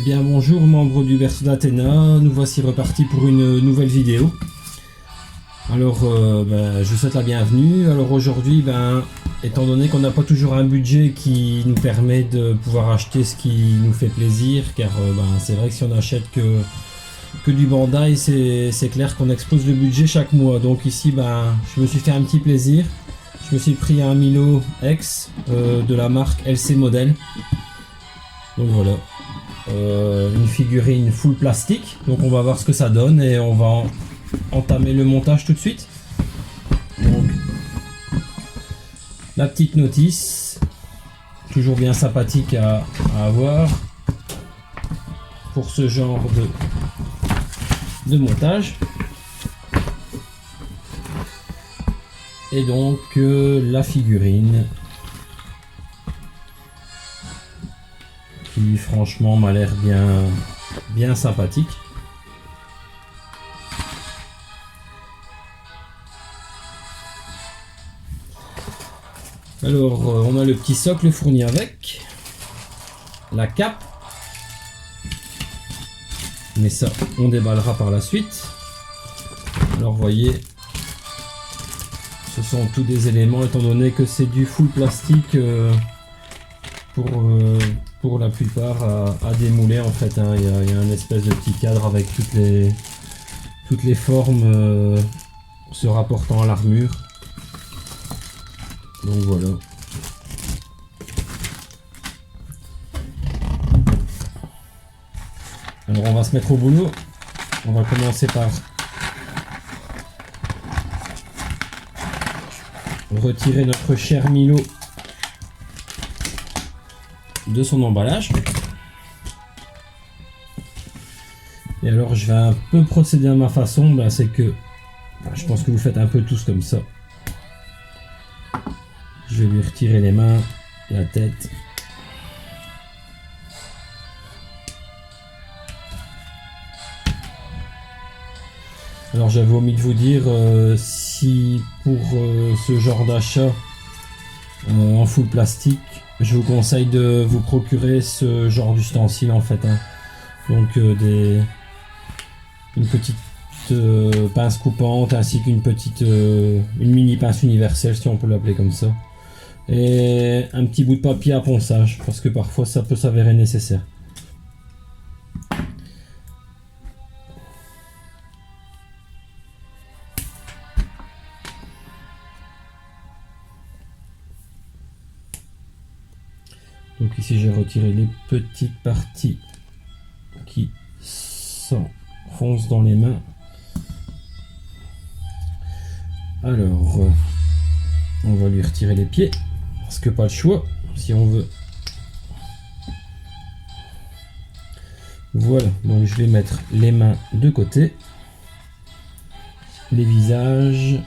bien bonjour membres du berceau d'Athéna, nous voici repartis pour une nouvelle vidéo. Alors je vous souhaite la bienvenue. Alors aujourd'hui, étant donné qu'on n'a pas toujours un budget qui nous permet de pouvoir acheter ce qui nous fait plaisir, car c'est vrai que si on achète que du Bandai, c'est clair qu'on explose le budget chaque mois. Donc ici je me suis fait un petit plaisir. Je me suis pris un Milo X de la marque LC Model. Donc voilà, une figurine full plastique. Donc on va voir ce que ça donne et on va entamer le montage tout de suite. Donc la petite notice, toujours bien sympathique à avoir pour ce genre de montage. Et donc la figurine qui franchement m'a l'air bien sympathique. Alors on a le petit socle fourni avec la cape, mais ça on déballera par la suite. Alors vous voyez, ce sont tous des éléments, étant donné que c'est du full plastique, pour la plupart à démouler en fait. Il y a un espèce de petit cadre avec toutes les formes se rapportant à l'armure. Donc voilà. Alors on va se mettre au boulot. On va commencer par retirer notre cher Milo de son emballage. Et alors je vais un peu procéder à ma façon, c'est que je pense que vous faites un peu tous comme ça. Je vais lui retirer les mains, la tête. Alors j'avais omis de vous dire, si pour ce genre d'achat en full plastique, je vous conseille de vous procurer ce genre d'ustensile en fait. Donc une petite pince coupante ainsi qu'une une mini pince universelle, si on peut l'appeler comme ça. Et un petit bout de papier à ponçage, parce que parfois ça peut s'avérer nécessaire. Donc ici j'ai retiré les petites parties qui s'enfoncent dans les mains. Alors on va lui retirer les pieds, parce que pas le choix si on veut. Voilà, donc je vais mettre les mains de côté, les visages,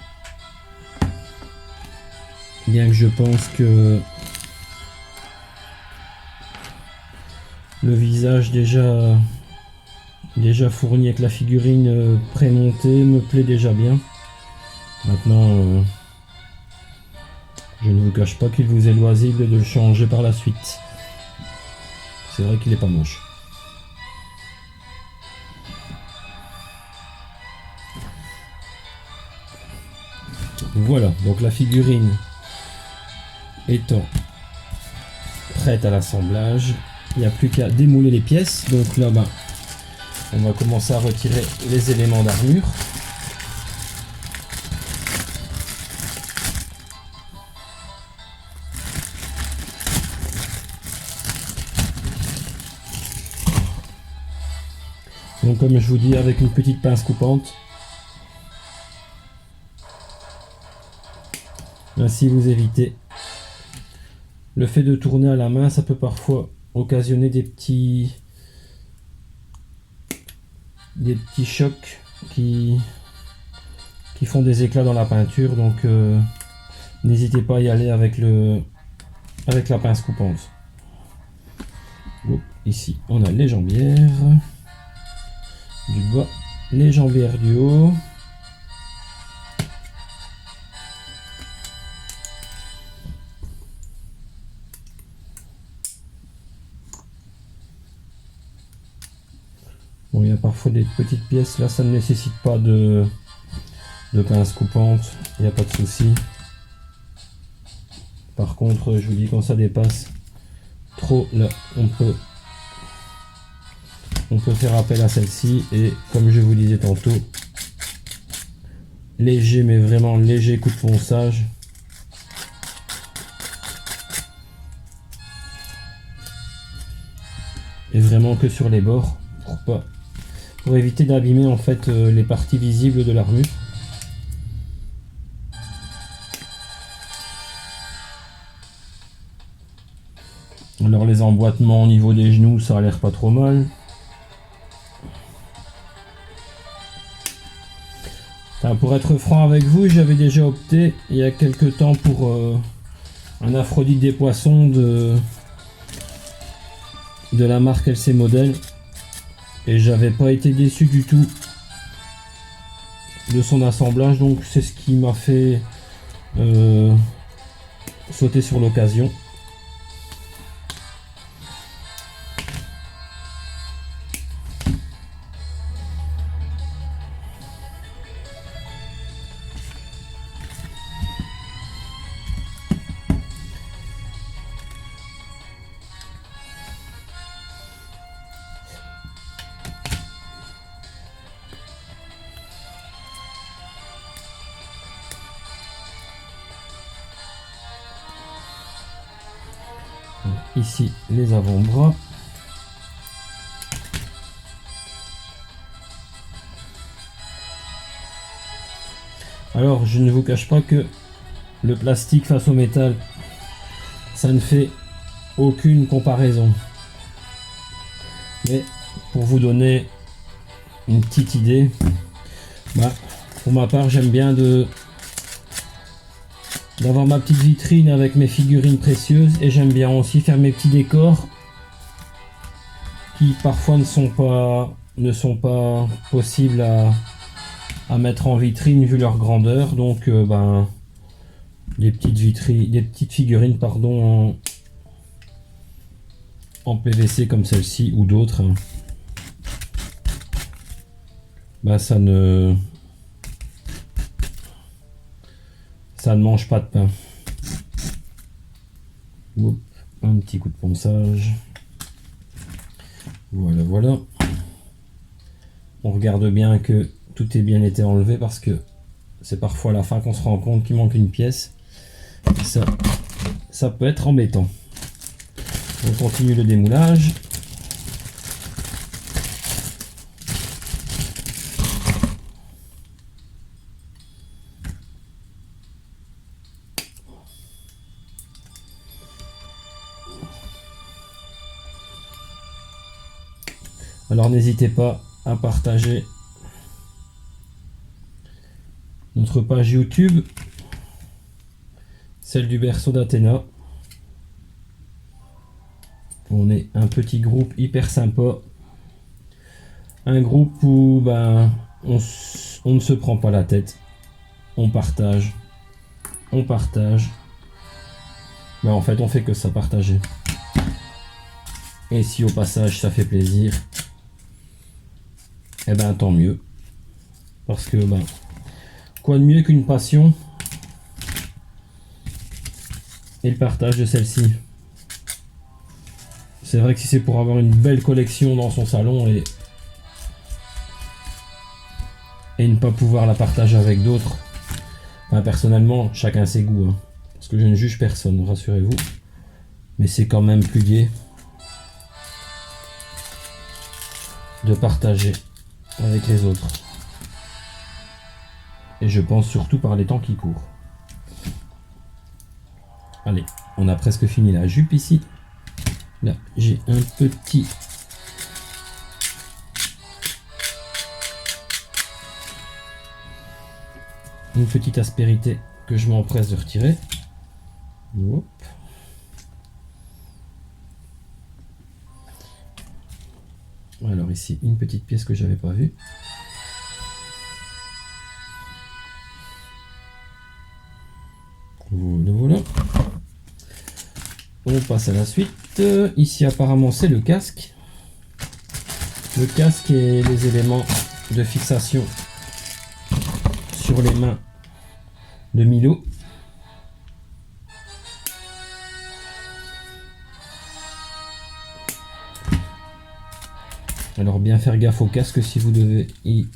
bien que je pense que le visage déjà fourni avec la figurine prémontée me plaît déjà bien. Maintenant je ne vous cache pas qu'il vous est loisible de le changer par la suite. C'est vrai qu'il est pas moche. Voilà, donc la figurine étant prête à l'assemblage, il n'y a plus qu'à démouler les pièces. Donc là on va commencer à retirer les éléments d'armure. Donc comme je vous dis, avec une petite pince coupante. Ainsi vous évitez le fait de tourner à la main. Ça peut parfois occasionner des petits chocs qui font des éclats dans la peinture. Donc n'hésitez pas à y aller avec la pince coupante. Bon, ici on a les jambières du bas, les jambières du haut. Bon, il y a parfois des petites pièces, là ça ne nécessite pas de pince coupante, il n'y a pas de souci. Par contre, je vous dis, quand ça dépasse trop, là on peut faire appel à celle-ci, et comme je vous disais tantôt, léger, mais vraiment léger coup de ponçage. Et vraiment que sur les bords, pour éviter d'abîmer en fait les parties visibles de l'armure. Alors les emboîtements au niveau des genoux, ça a l'air pas trop mal. Enfin, pour être franc avec vous, j'avais déjà opté il y a quelques temps pour un Aphrodite des poissons de la marque LC Model, et j'avais pas été déçu du tout de son assemblage, donc c'est ce qui m'a fait sauter sur l'occasion. Ici les avant-bras. Alors je ne vous cache pas que le plastique face au métal, ça ne fait aucune comparaison. Mais pour vous donner une petite idée, pour ma part j'aime bien d'avoir ma petite vitrine avec mes figurines précieuses, et j'aime bien aussi faire mes petits décors qui parfois ne sont pas possibles à mettre en vitrine vu leur grandeur. Donc des petites figurines en PVC comme celle-ci ou d'autres, ça ne mange pas de pain. Oups, un petit coup de ponçage. Voilà. On regarde bien que tout est bien été enlevé, parce que c'est parfois à la fin qu'on se rend compte qu'il manque une pièce. Ça peut être embêtant. On continue le démoulage. Alors n'hésitez pas à partager notre page YouTube, celle du berceau d'Athéna. On est un petit groupe hyper sympa, un groupe où on ne se prend pas la tête, on partage. En fait on fait que ça, partager. Et si au passage ça fait plaisir, tant mieux, parce que quoi de mieux qu'une passion et le partage de celle-ci. C'est vrai que si c'est pour avoir une belle collection dans son salon et ne pas pouvoir la partager avec d'autres, personnellement chacun ses goûts, parce que je ne juge personne, rassurez-vous, mais c'est quand même plus gai de partager avec les autres, et je pense surtout par les temps qui courent. Allez, on a presque fini la jupe ici. Là j'ai une petite aspérité que je m'empresse de retirer. Hop. Alors ici une petite pièce que j'avais pas vue. Voilà. On passe à la suite. Ici apparemment c'est le casque. le casque et les éléments de fixation sur les mains de Milo. Alors bien faire gaffe au casque si vous devez y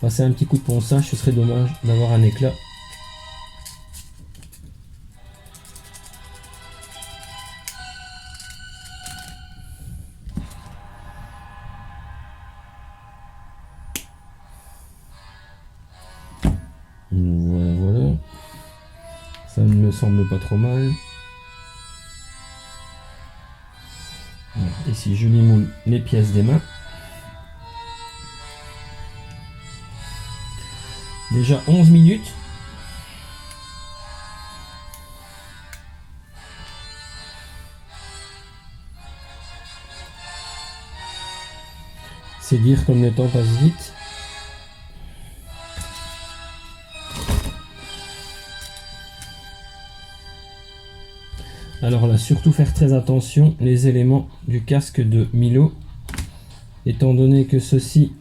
passer un petit coup de ponçage, ce serait dommage d'avoir un éclat. Voilà. Ça ne me semble pas trop mal. Ici je lui moule les pièces des mains. Déjà 11 minutes. C'est dire comme le temps passe vite. Alors là, surtout faire très attention, les éléments du casque de Milo, étant donné que ceci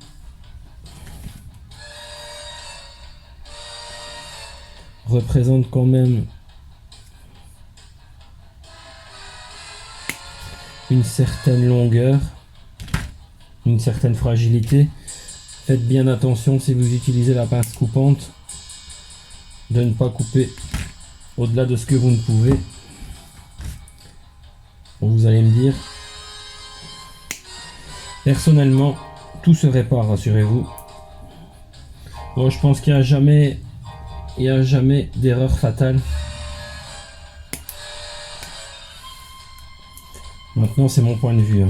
représente quand même une certaine longueur, une certaine fragilité. Faites bien attention si vous utilisez la pince coupante de ne pas couper au-delà de ce que vous ne pouvez. Vous allez me dire, personnellement, tout se répare, rassurez-vous. Bon, je pense qu'il n'y a jamais d'erreur fatale. Maintenant, c'est mon point de vue.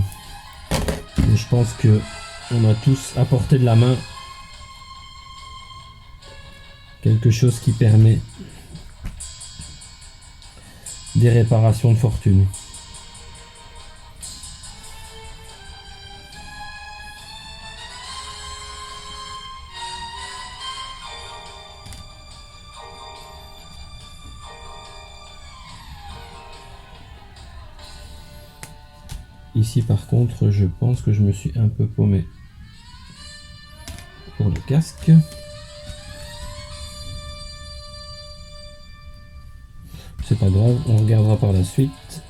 Mais je pense que on a tous à portée de la main quelque chose qui permet des réparations de fortune. Ici par contre je pense que je me suis un peu paumé pour le casque. C'est pas grave, on regardera par la suite.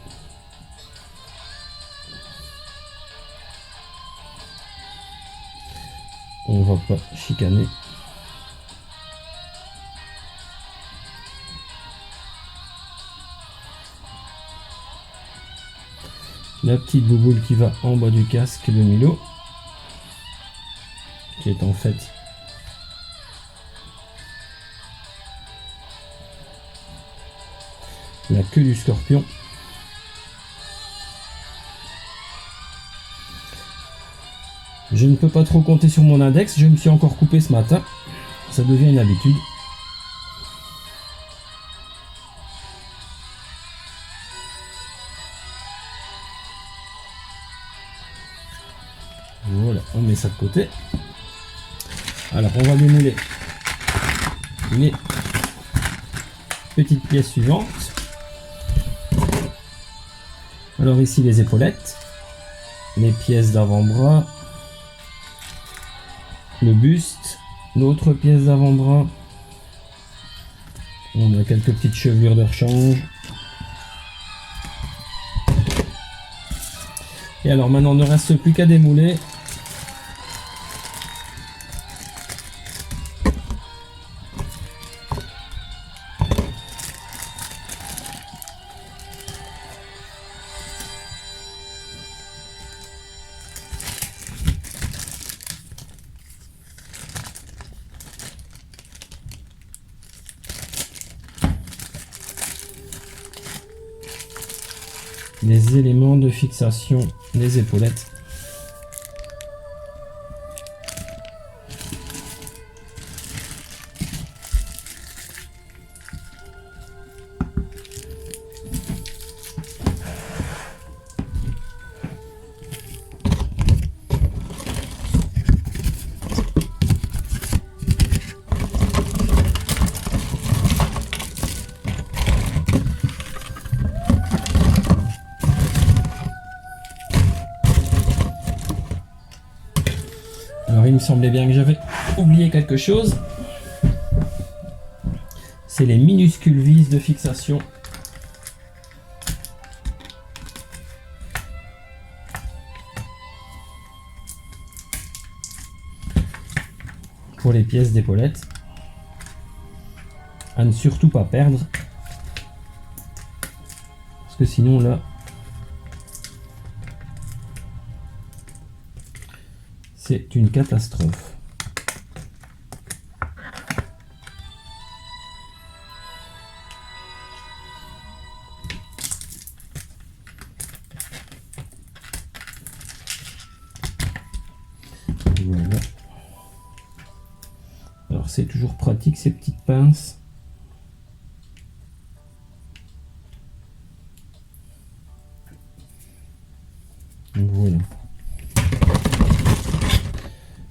On va pas chicaner. La petite bouboule qui va en bas du casque de Milo, qui est en fait la queue du scorpion. Je ne peux pas trop compter sur mon index, je me suis encore coupé ce matin, ça devient une habitude. Voilà, on met ça de côté. Alors on va démouler les petites pièces suivantes. Alors ici les épaulettes, les pièces d'avant-bras, le buste, l'autre pièce d'avant-bras. On a quelques petites chevelures de rechange. Et alors maintenant il ne reste plus qu'à démouler les éléments de fixation des épaulettes. Alors il me semblait bien que j'avais oublié quelque chose. C'est les minuscules vis de fixation. Pour les pièces d'épaulettes. À ne surtout pas perdre. Parce que sinon là, c'est une catastrophe. Voilà. Alors c'est toujours pratique ces petites pinces. Voilà.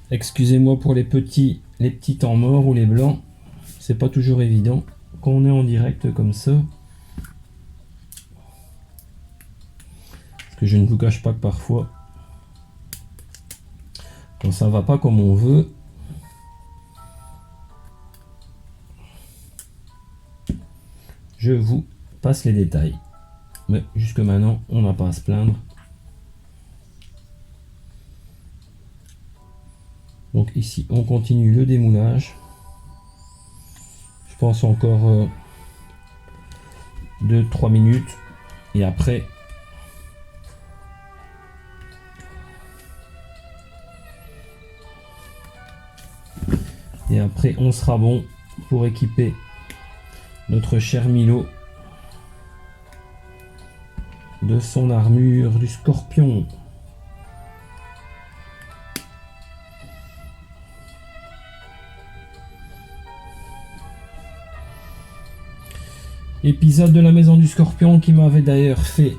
Excusez-moi pour les petits temps morts ou les blancs. C'est pas toujours évident quand on est en direct comme ça. Parce que je ne vous cache pas que parfois, quand ça va pas comme on veut, je vous passe les détails. Mais jusque maintenant, on n'a pas à se plaindre. Donc ici, on continue le démoulage. Je pense encore 2-3 minutes. Et après, on sera bon pour équiper notre cher Milo de son armure du scorpion. Épisode de la maison du scorpion qui m'avait d'ailleurs fait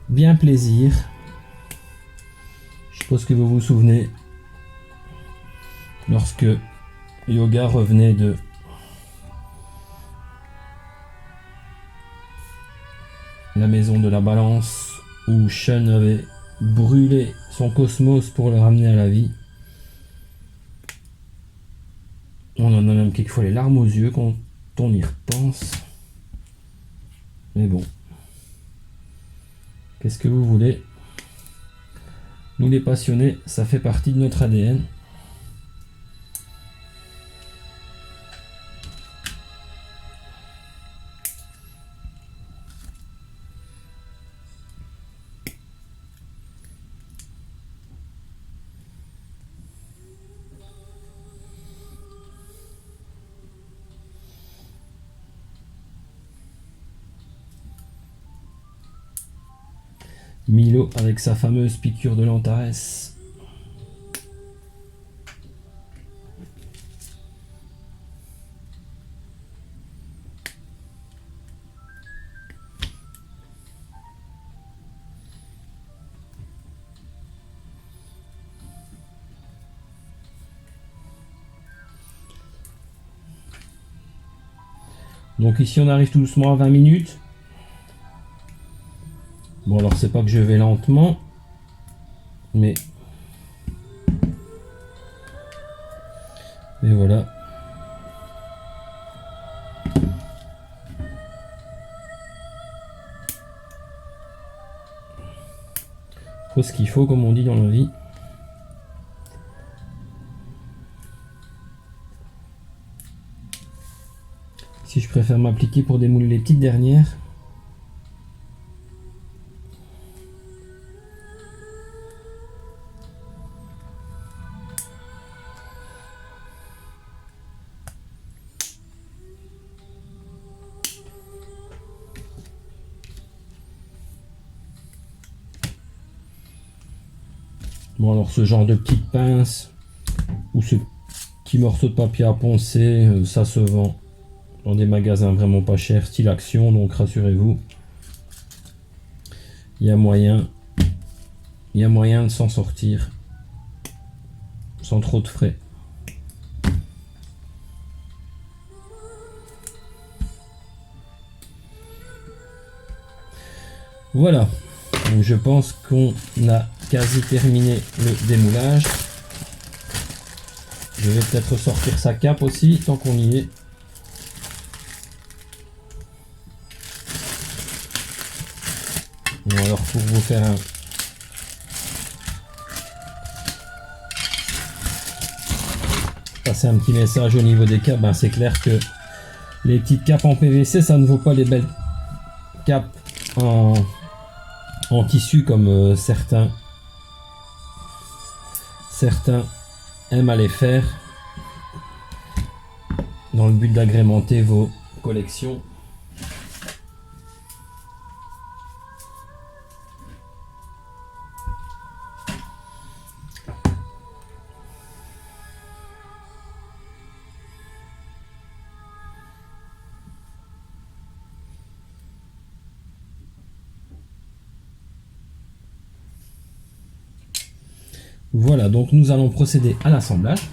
bien plaisir. Je suppose que vous vous souvenez, lorsque Yoga revenait de la maison de la balance où Sean avait brûlé son cosmos pour le ramener à la vie. On en a même quelquefois les larmes aux yeux quand on y repense. Mais bon, qu'est-ce que vous voulez? Nous les passionnés, ça fait partie de notre ADN. Milo avec sa fameuse piqûre de l'Antares. Donc ici on arrive tout doucement à 20 minutes. Bon alors c'est pas que je vais lentement, mais voilà. Faut ce qu'il faut, comme on dit dans la vie. Si je préfère m'appliquer pour démouler les petites dernières. Bon alors ce genre de petites pinces ou ce petit morceau de papier à poncer, ça se vend dans des magasins vraiment pas chers, style Action, donc rassurez-vous, il y a moyen de s'en sortir sans trop de frais. Voilà, donc je pense qu'on a quasi terminé le démoulage. Je vais peut-être sortir sa cape aussi, tant qu'on y est. Bon, alors pour vous faire passer un petit message au niveau des capes, ben c'est clair que les petites capes en PVC, ça ne vaut pas les belles capes en tissu comme certains aiment à les faire dans le but d'agrémenter vos collections. Voilà, donc nous allons procéder à l'assemblage.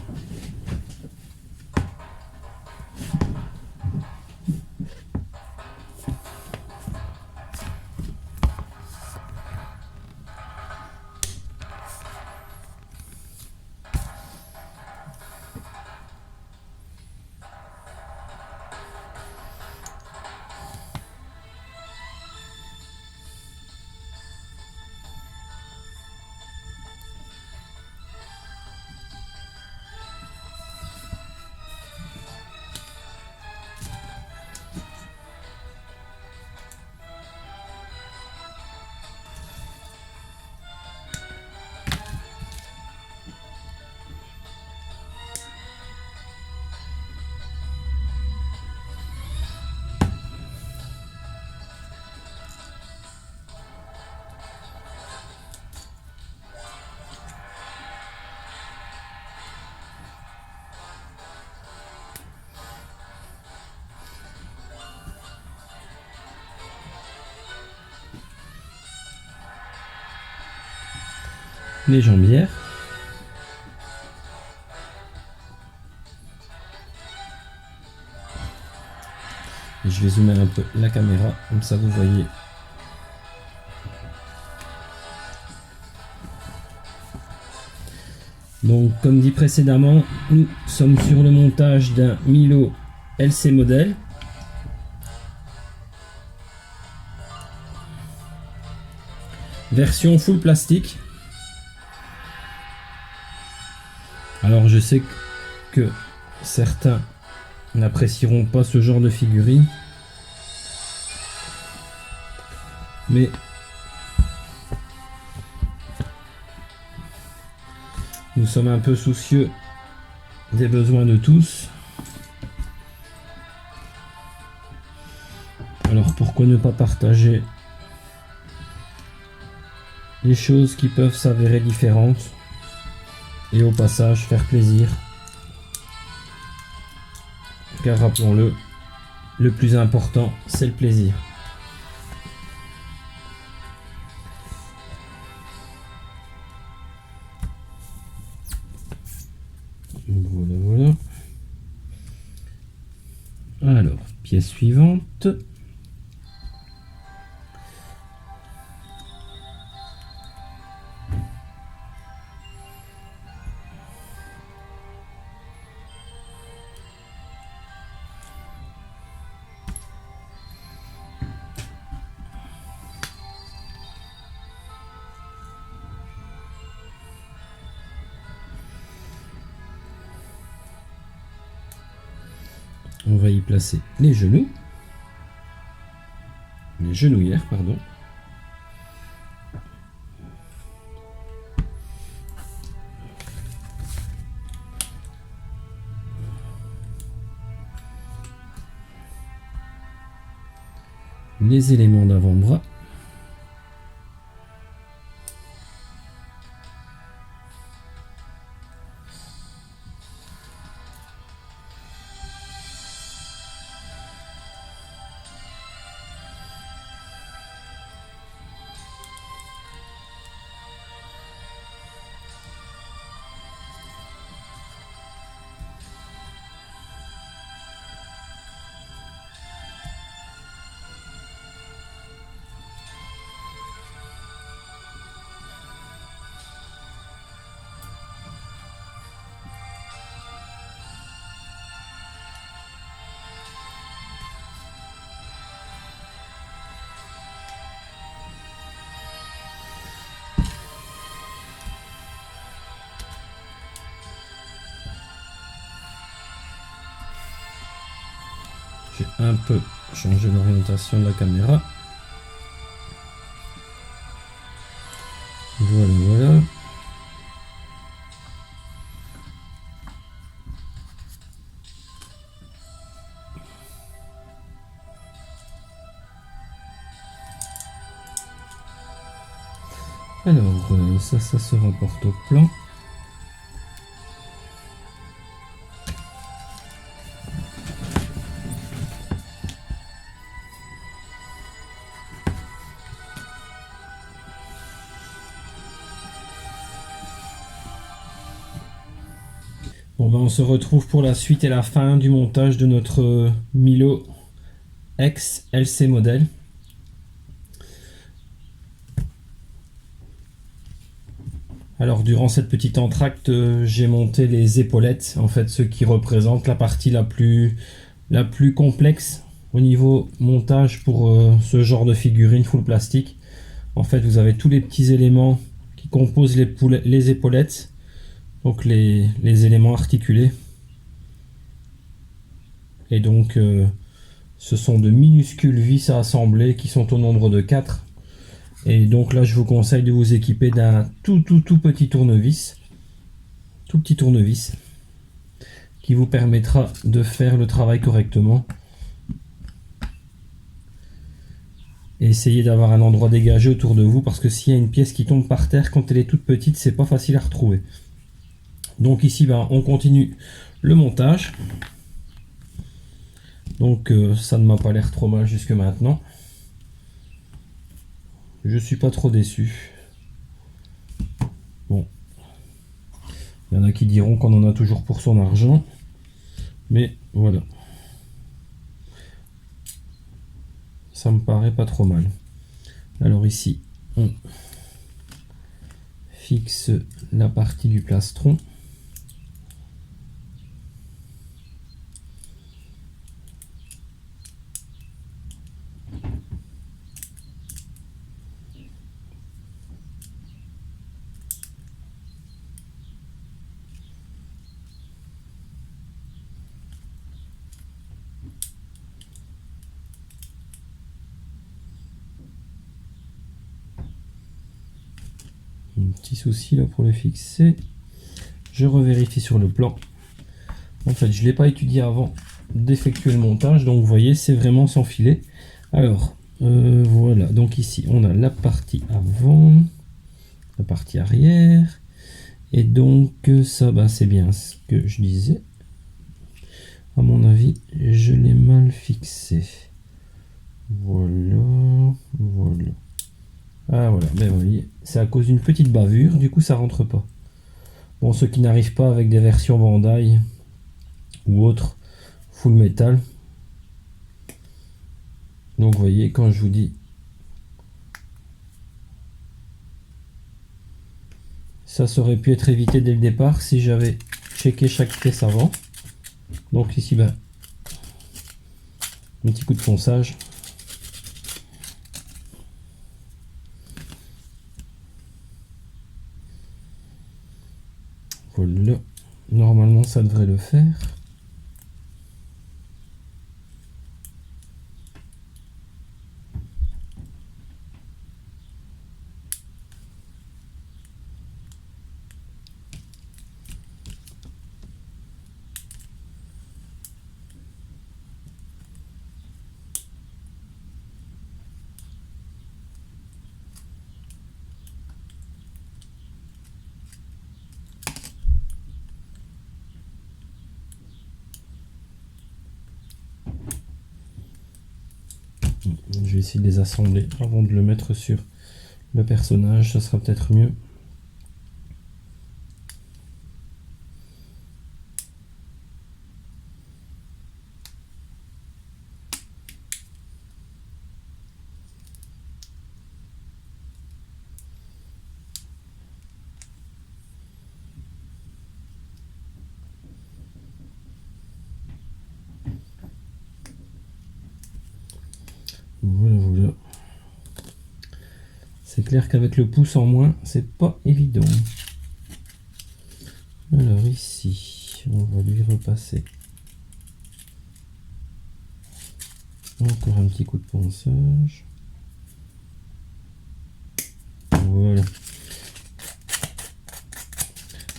Les jambières. Et je vais zoomer un peu la caméra, comme ça vous voyez. Donc comme dit précédemment, nous sommes sur le montage d'un Milo LC modèle. Version full plastique. Alors je sais que certains n'apprécieront pas ce genre de figurine, mais nous sommes un peu soucieux des besoins de tous. Alors pourquoi ne pas partager les choses qui peuvent s'avérer différentes et au passage faire plaisir, car rappelons-le, le plus important c'est le plaisir. Voilà. Alors, pièce suivante. On va y placer les genoux. Les genouillères, pardon. Les éléments d'avant-bras. J'ai un peu changé l'orientation de la caméra. Voilà, voilà. Alors, ça se rapporte au plan. Bon ben on se retrouve pour la suite et la fin du montage de notre Milo X LC modèle. Alors durant cette petite entracte, j'ai monté les épaulettes, en fait ce qui représente la partie la plus complexe au niveau montage pour ce genre de figurine full plastique. En fait vous avez tous les petits éléments qui composent les épaulettes, donc les éléments articulés. Et donc ce sont de minuscules vis à assembler qui sont au nombre de 4. Et donc là je vous conseille de vous équiper d'un tout petit tournevis, tout petit tournevis, qui vous permettra de faire le travail correctement. Et essayez d'avoir un endroit dégagé autour de vous, parce que s'il y a une pièce qui tombe par terre quand elle est toute petite, c'est pas facile à retrouver. Donc ici ben, on continue le montage. Donc ça ne m'a pas l'air trop mal jusque maintenant. Je suis pas trop déçu. Bon, il y en a qui diront qu'on en a toujours pour son argent, mais voilà, ça me paraît pas trop mal. Alors ici on fixe la partie du plastron. Un petit souci là pour le fixer. Je revérifie sur le plan. En fait, je ne l'ai pas étudié avant d'effectuer le montage, donc vous voyez, c'est vraiment sans filet. Alors, voilà, donc ici, on a la partie avant, la partie arrière, et donc ça, bah, c'est bien ce que je disais. À mon avis, je l'ai mal fixé. Voilà, voilà. Ah voilà, ben vous voyez, c'est à cause d'une petite bavure, du coup ça rentre pas. Bon, ceux qui n'arrivent pas avec des versions Bandai ou autres full metal. Donc vous voyez, quand je vous dis, ça aurait pu être évité dès le départ si j'avais checké chaque pièce avant. Donc ici, ben, un petit coup de ponçage. Voilà, normalement ça devrait le faire. Je vais essayer de les assembler avant de le mettre sur le personnage, ça sera peut-être mieux. Voilà, voilà. C'est clair qu'avec le pouce en moins, c'est pas évident. Alors ici, on va lui repasser Encore un petit coup de ponçage. Voilà.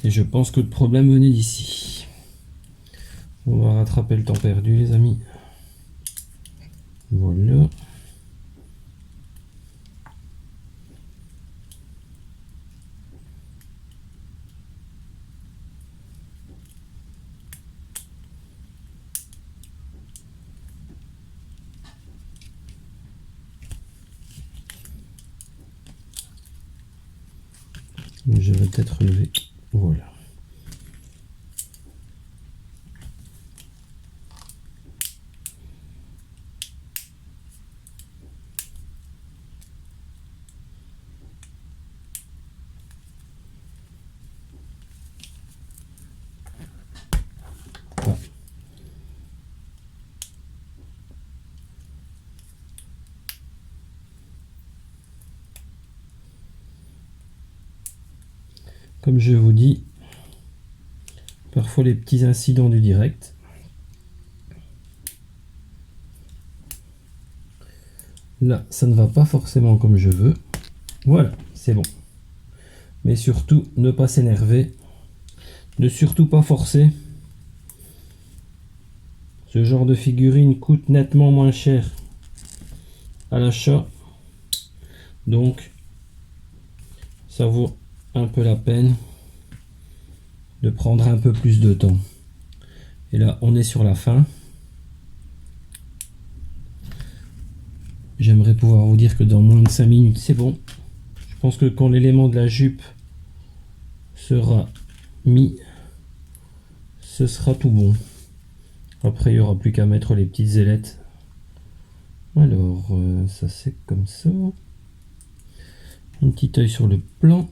Et je pense que le problème venait d'ici. On va rattraper le temps perdu, les amis. Voilà. Je vais peut-être relever. Voilà. Ah. Comme je vous dis, parfois les petits incidents du direct. Là, ça ne va pas forcément comme je veux. Voilà, c'est bon. Mais surtout, ne pas s'énerver. Ne surtout pas forcer. Ce genre de figurine coûte nettement moins cher à l'achat. Donc, ça vaut un peu la peine de prendre un peu plus de temps. Et là, on est sur la fin. J'aimerais pouvoir vous dire que dans moins de 5 minutes, c'est bon. Je pense que quand l'élément de la jupe sera mis, ce sera tout bon. Après, il n'y aura plus qu'à mettre les petites ailettes. Alors, ça c'est comme ça. Un petit œil sur le plan.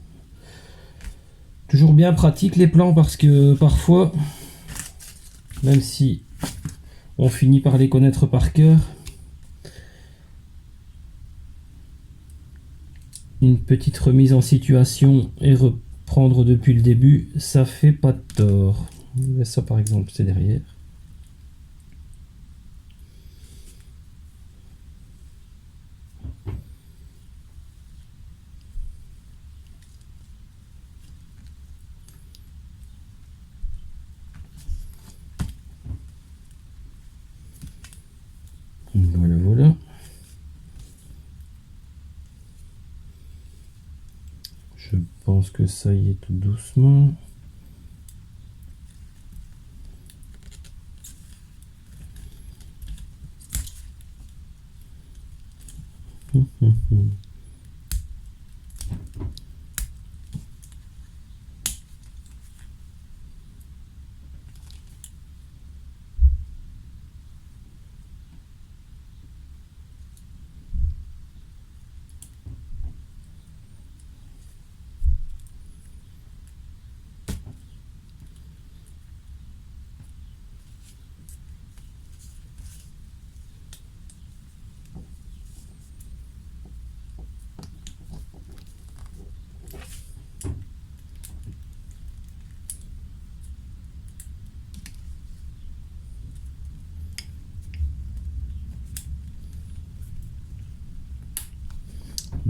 Toujours bien pratique les plans parce que parfois, même si on finit par les connaître par cœur, une petite remise en situation et reprendre depuis le début, ça fait pas de tort. Ça par exemple, c'est derrière. Voilà, voilà. Je pense que ça y est tout doucement.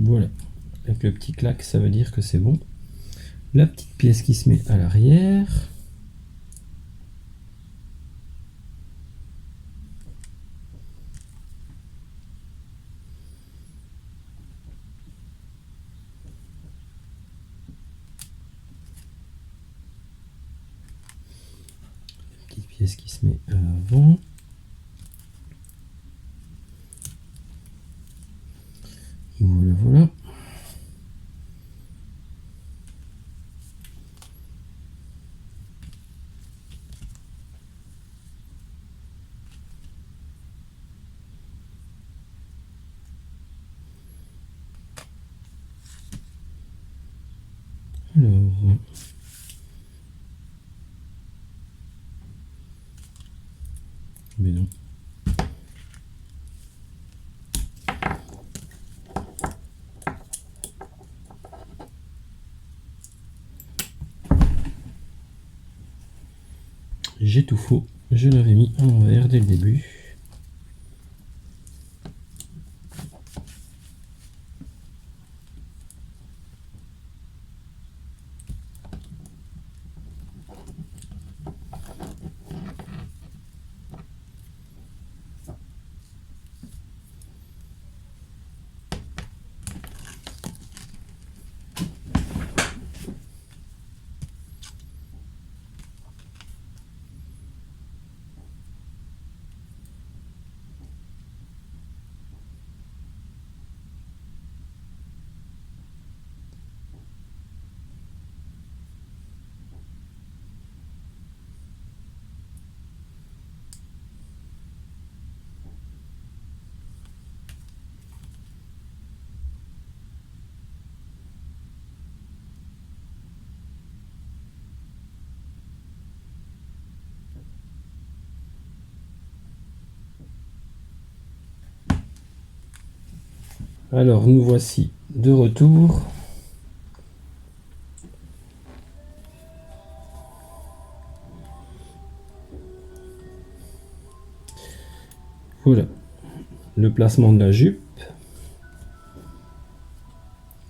Voilà, avec le petit clac, ça veut dire que c'est bon. La petite pièce qui se met à l'arrière. La petite pièce qui se met à l'avant. Voilà, voilà. Alors, mais non. J'ai tout faux, je l'avais mis à l'envers dès le début. Alors nous voici de retour. Voilà le placement de la jupe,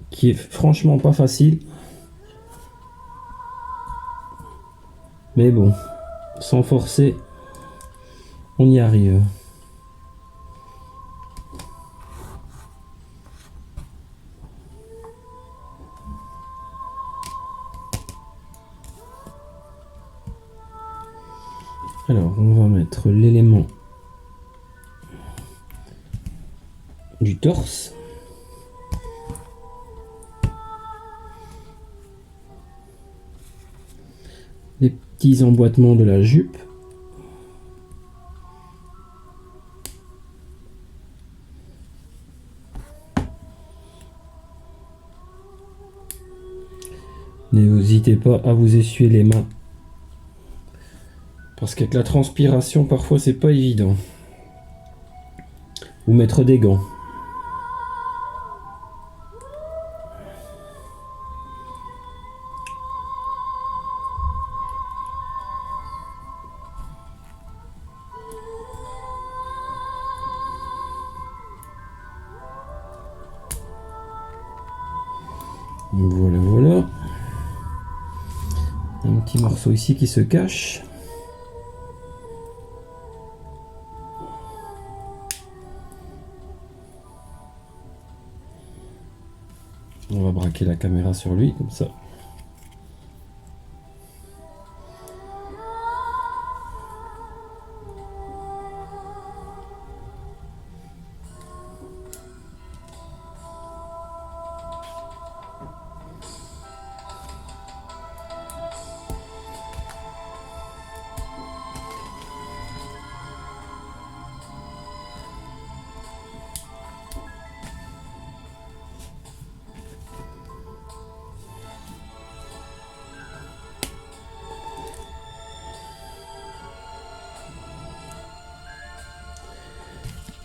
qui est franchement pas facile, mais bon, sans forcer, on y arrive. Alors on va mettre l'élément du torse. Les petits emboîtements de la jupe. N'hésitez pas à vous essuyer les mains, parce qu'avec la transpiration parfois c'est pas évident. Ou mettre des gants. Voilà, voilà. Un petit morceau ici qui se cache. On va braquer la caméra sur lui, comme ça.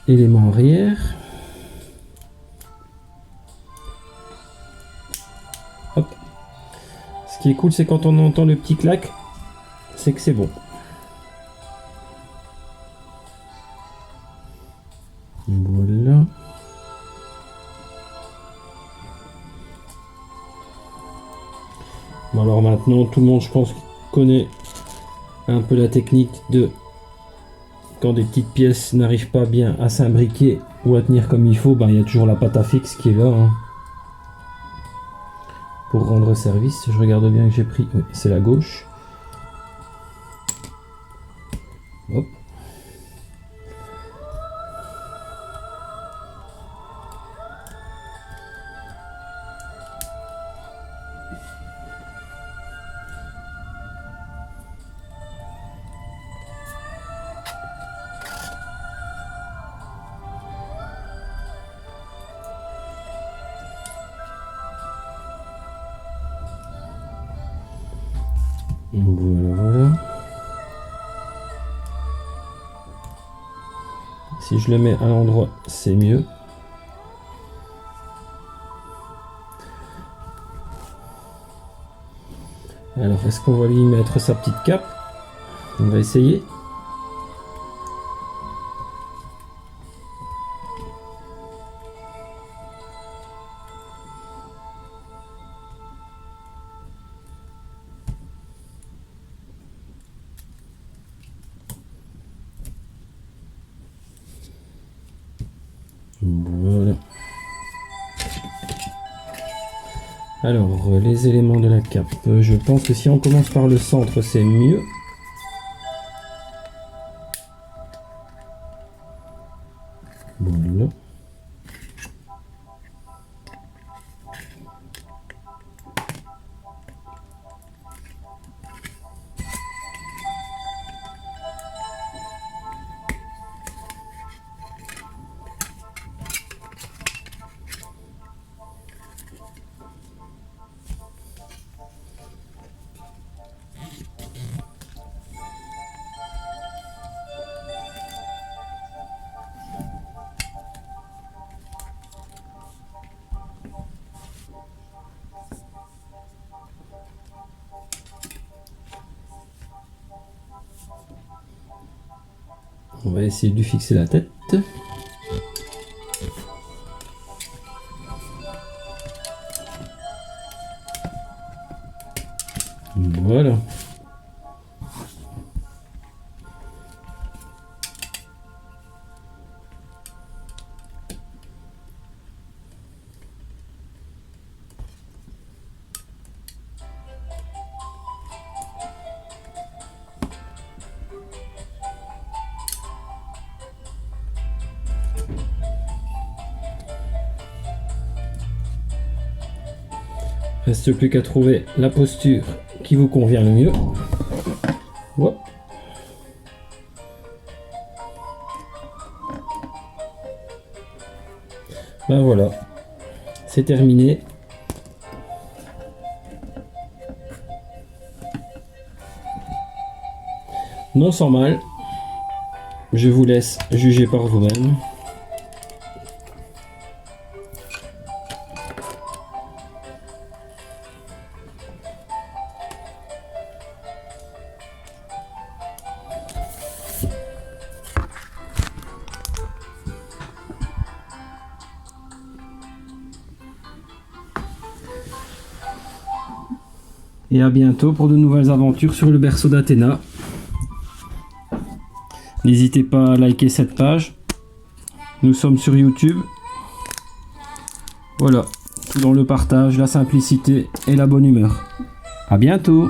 Élément arrière. Hop. Ce qui est cool, c'est quand on entend le petit clac, c'est que c'est bon. Voilà. Bon, alors maintenant, tout le monde, je pense, connaît un peu la technique de quand des petites pièces n'arrivent pas bien à s'imbriquer ou à tenir comme il faut, ben, il y a toujours la pâte à fixe qui est là, hein, pour rendre service. Je regarde bien que j'ai pris, oui, c'est la gauche. Hop. Voilà, voilà. Si je le mets à l'endroit, c'est mieux. Alors, est-ce qu'on va lui mettre sa petite cape? On va essayer. Voilà. Alors, les éléments de la cape. Je pense que si on commence par le centre, c'est mieux. Voilà. On va essayer de lui fixer la tête. Voilà. Reste plus qu'à trouver la posture qui vous convient le mieux. Hop. Ben voilà, c'est terminé. Non sans mal. Je vous laisse juger par vous-même. Et à bientôt pour de nouvelles aventures sur le berceau d'Athéna. N'hésitez pas à liker cette page. Nous sommes sur YouTube. Voilà, tout dans le partage, la simplicité et la bonne humeur. À bientôt!